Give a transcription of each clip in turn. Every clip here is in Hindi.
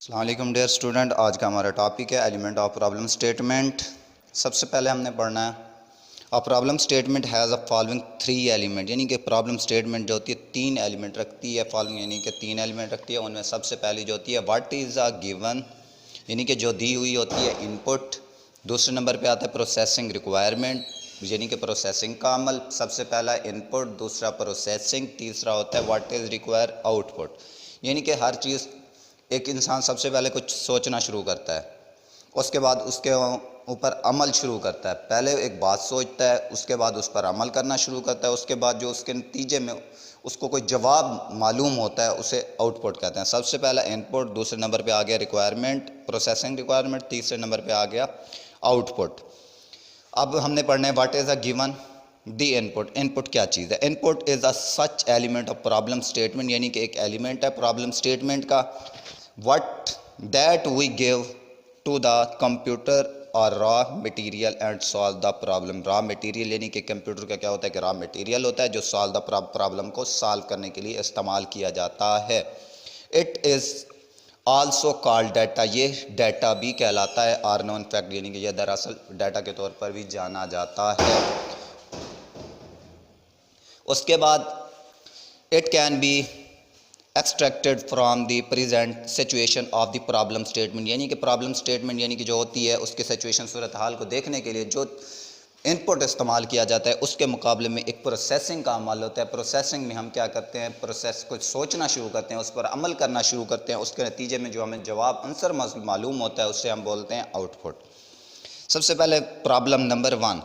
अस्सलाम वालेकुम डियर स्टूडेंट। आज का हमारा टॉपिक है एलिमेंट ऑफ प्रॉब्लम स्टेटमेंट। सबसे पहले हमने पढ़ना है a problem statement has a following three element, यानी कि प्रॉब्लम स्टेटमेंट जो होती है तीन एलिमेंट रखती है। फॉलोइंग यानी कि तीन एलिमेंट रखती है। उनमें सबसे पहली जो होती है व्हाट इज़ अ गिवन, यानी कि जो दी हुई होती है इनपुट। दूसरे नंबर पे आता है प्रोसेसिंग रिक्वायरमेंट, यानी कि प्रोसेसिंग का अमल। सबसे पहला इनपुट, दूसरा प्रोसेसिंग, तीसरा होता है व्हाट इज़ रिक्वायर आउटपुट। यानी कि हर चीज़ एक इंसान सबसे पहले कुछ सोचना शुरू करता है, उसके बाद उसके ऊपर अमल शुरू करता है। पहले एक बात सोचता है, उसके बाद उस पर अमल करना शुरू करता है, उसके बाद जो उसके नतीजे में उसको कोई जवाब मालूम होता है उसे आउटपुट कहते हैं। सबसे पहला इनपुट, दूसरे नंबर पे आ गया रिक्वायरमेंट, प्रोसेसिंग रिक्वायरमेंट, तीसरे नंबर पे आ गया आउटपुट। अब हमने पढ़ना है what is a given the input. Input क्या चीज़ है? Input is a such element of problem statement, यानी कि एक एलिमेंट है प्रॉब्लम स्टेटमेंट का। what that we give to the computer or raw material and solve the problem। raw material यानी कि कंप्यूटर का क्या होता है कि raw material होता है जो solve the problem को सॉल्व करने के लिए इस्तेमाल किया जाता है। it is also called data, ये डाटा भी कहलाता है। आर नॉन फैक्ट, यानी कि यह दरअसल डाटा के तौर पर भी जाना जाता है। उसके बाद it can be extracted from the present situation of the problem statement, यानी कि प्रॉब्लम स्टेटमेंट यानी कि जो होती है उसके सिचुएशन सूरत हाल को देखने के लिए जो इनपुट इस्तेमाल किया जाता है उसके मुकाबले में एक प्रोसेसिंग का अमल होता है। प्रोसेसिंग में हम क्या करते हैं, प्रोसेस कुछ सोचना शुरू करते हैं, उस पर अमल करना शुरू करते हैं, उसके नतीजे में जो हमें जवाब आंसर मालूम होता है उससे हम बोलते हैं आउटपुट। सबसे पहले प्रॉब्लम नंबर 1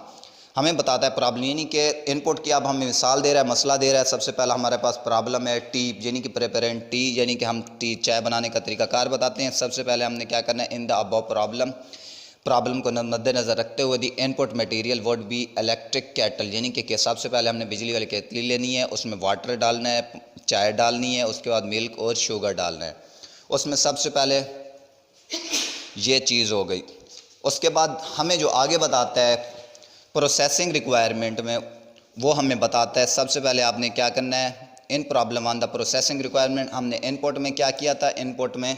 हमें बताता है प्रॉब्लम, यानी कि इनपुट की अब हमें मिसाल दे रहा है, मसला दे रहा है। सबसे पहला हमारे पास प्रॉब्लम है टी, यानी कि प्रेपेरेंट टी, यानी कि हम टी चाय बनाने का तरीकाकार बताते हैं। सबसे पहले हमने क्या करना है, इन द अबव प्रॉब्लम को मद्देनज़र रखते हुए the input material would be electric kettle, यानी कि सबसे पहले हमने बिजली वाली केतली लेनी है, उसमें वाटर डालना है, चाय डालनी है, उसके बाद मिल्क और शुगर डालना है। उसमें सबसे पहले ये चीज़ हो गई। उसके बाद हमें जो आगे बताता है प्रोसेसिंग रिक्वायरमेंट में, वो हमें बताता है सबसे पहले आपने क्या करना है, इन problem on the processing requirement. हमने इनपुट में क्या किया था, इनपुट में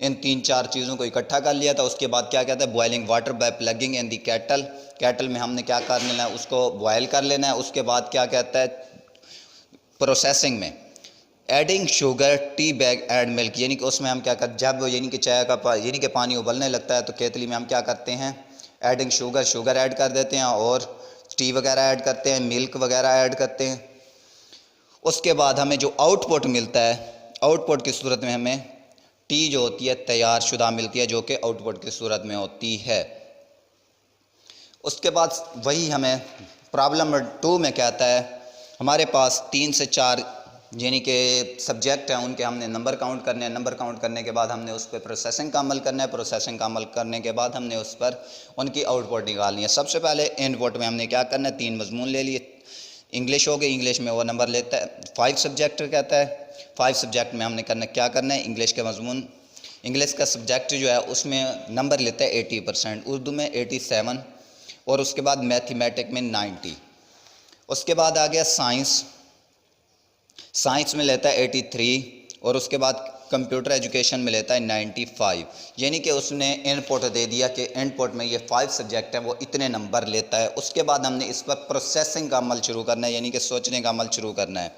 इन तीन चार चीज़ों को इकट्ठा कर लिया था। उसके बाद क्या कहता है, बॉइलिंग वाटर बाय प्लगिंग इन दी कैटल, कैटल में हमने क्या कर लेना है, उसको बॉयल कर लेना है। उसके बाद क्या कहता है प्रोसेसिंग में, adding sugar tea bag and milk, यानी कि उसमें हम क्या कर, जब यानी कि चाय का यानी कि पानी उबलने लगता है तो केतली में हम क्या करते हैं, एडिंग शुगर ऐड कर देते हैं और टी वगैरह ऐड करते हैं, मिल्क वगैरह ऐड करते हैं। उसके बाद हमें जो आउटपुट मिलता है, आउटपुट की सूरत में हमें टी जो होती है तैयार शुदा मिलती है, जो कि आउटपुट की सूरत में होती है। उसके बाद वही हमें प्रॉब्लम नंबर 2 में कहता है हमारे पास 3 से 4 यानी कि सब्जेक्ट हैं, उनके हमने नंबर काउंट करने हैं। नंबर काउंट करने के बाद हमने उस पर प्रोसेसिंग का अमल करना है। प्रोसेसिंग का अमल करने के बाद हमने उस पर उनकी आउटपुट निकालनी है। सबसे पहले इनपुट में हमने क्या करना है, 3 मजमून ले लिए। इंग्लिश हो गई, इंग्लिश में वो नंबर लेता है 5 सब्जेक्ट कहता है। 5 सब्जेक्ट में हमने क्या करना है, इंग्लिश के मजमून, इंग्लिश का सब्जेक्ट जो है उसमें नंबर लेता है 80%, उर्दू में 87 और उसके बाद मैथमेटिक में 90। उसके बाद आ गया साइंस, साइंस में लेता है 83 और उसके बाद कंप्यूटर एजुकेशन में लेता है 95। यानी कि उसने इनपुट दे दिया कि इनपुट में ये 5 सब्जेक्ट हैं, वो इतने नंबर लेता है। उसके बाद हमने इस पर प्रोसेसिंग का अमल शुरू करना है, यानी कि सोचने का अमल शुरू करना है।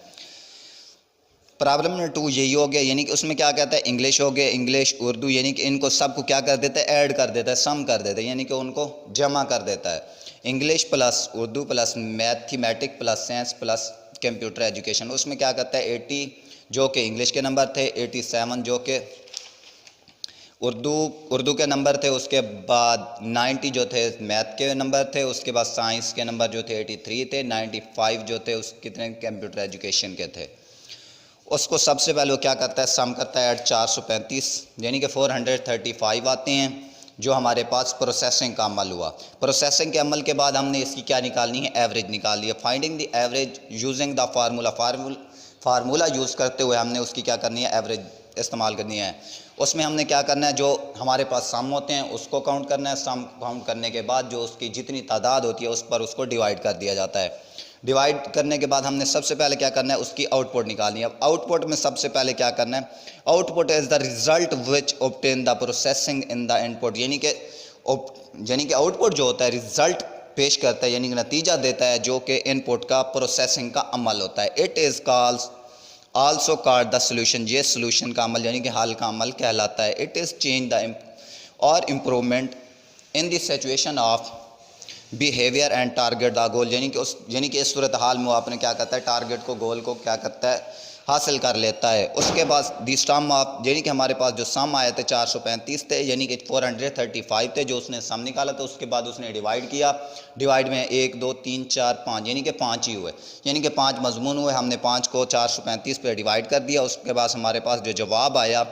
प्रॉब्लम नंबर 2 यही हो गया, यानी कि उसमें क्या कहता है, इंग्लिश हो गया, इंग्लिश उर्दू, यानी कि इनको सबको क्या कर देता है, ऐड कर देता है, सम कर देता है, यानी कि उनको जमा कर देता है। English plus Urdu plus mathematic plus science plus computer education. उसमें क्या करता है 80 जो कि इंग्लिश के नंबर थे, 87 जो कि उर्दू के नंबर थे, उसके बाद 90 जो थे मैथ के नंबर थे, उसके बाद साइंस के नंबर जो थे 83 थे, 95 जो थे उस कितने कंप्यूटर एजुकेशन के थे। उसको सबसे पहले वो क्या करता है, सम करता है, ऐड 435 यानी कि 435 आते हैं जो हमारे पास प्रोसेसिंग का अमल हुआ। प्रोसेसिंग के अमल के बाद हमने इसकी क्या निकालनी है, एवरेज निकालनी है। Finding the average using the formula use करते हुए हमने उसकी क्या करनी है, एवरेज इस्तेमाल करनी है। उसमें हमने क्या करना है, जो हमारे पास सम होते हैं उसको काउंट करना है। सम काउंट करने के बाद जो उसकी जितनी तादाद होती है उस पर उसको डिवाइड कर दिया जाता है। डिवाइड करने के बाद हमने सबसे पहले क्या करना है, उसकी आउटपुट निकालनी है। अब आउटपुट में सबसे पहले क्या करना है, output is the result which obtain the processing in the input, यानी कि आउटपुट जो होता है रिजल्ट पेश करता है, यानी कि नतीजा देता है जो कि इनपुट का प्रोसेसिंग का अमल होता है। It is calls also called the solution, ये सोल्यूशन का अमल यानी कि हल का अमल कहलाता है। इट इज़ चेंज द और improvement in the situation of behaviour and target the goal, यानी कि इस सूरत हाल में वो आपने क्या करता है, टारगेट को, गोल को क्या करता है, हासिल कर लेता है। उसके बाद दी सम ऑफ, यानी कि हमारे पास जो सम आए थे 435 थे, यानी कि 435 थे जो उसने सम निकाला था। उसके बाद उसने डिवाइड किया, डिवाइड में 1 2 3 4 5 यानी कि 5 ही हुए, यानी कि 5 मजमून हुए। हमने 5 को 435 पे डिवाइड कर दिया। उसके बाद हमारे पास जो जवाब आया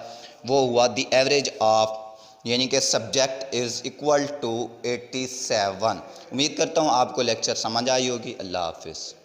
वो हुआ दी एवरेज ऑफ, यानी कि सब्जेक्ट इज़ इक्वल टू 87। उम्मीद करता हूँ आपको लेक्चर समझ आई होगी। अल्लाह हाफिज़।